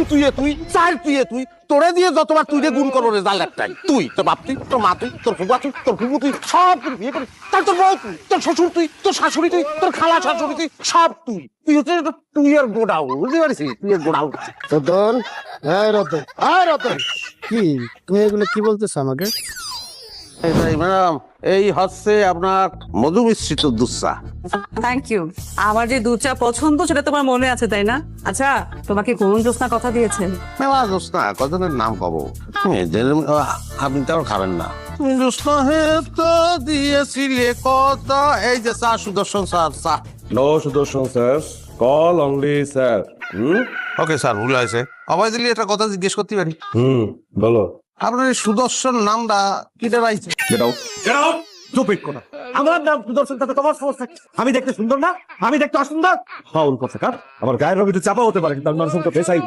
তুই চার তুই তোরে দিয়ে যতবার তুই রে গুণ করো রেজাল্ট একটাই তুই তোর বাপ তুই তোর মা তুই তোর ফুফা তুই তোর ফুফু তুই সব তুই বিয়ে করিস তার তোর বউ তুই তোর শ্বশুর তুই তোর শাশুড়ি তুই তোর খালা শাশুড়ি তুই সব তুই হচ্ছে তুই এর গোডাউন বুঝতে পারিস তুই এর গোডাউন। রতন, হ্যাঁ রতন, হ্যাঁ রতন, কি তুমি এগুলো কি বলতেছো আমাকে? ম্যাডাম এই হচ্ছে আপনার মধু মিশ্রিত দুধ চা। Thank you. আমার যে দুধ চা পছন্দ সেটা তোমার মনে আছে তাই না? আচ্ছা, তোমাকে কোন জ্যোৎস্না কথা দিয়েছেন? মেলা জোসনা কতজনের নাম কব আপনি তো খাবেন না। জোসনা হে তো দিয়েছিলে কথা এই যে চা সুদর্শন স্যার চা। No, Sudarshan sir. Call only sir. Okay sir ভুল হয়েছে অভয় দিলি একটা কথা জিজ্ঞেস করতে পারি? বলো। আপনার এই সুদর্শন নামটা কি দাঁড়াইছে? Get out. Get out! Stupid কোনা। আমার নাম সুদর্শন তাতে তোমার সমস্যা কি? আমি দেখতে সুন্দর না? আমি দেখতে অসুন্দর? ফাউল কথা কার? আমার গায়ের রবিটা চাপা হতে পারে কিন্তু আমি মানুষের তো ফেসাই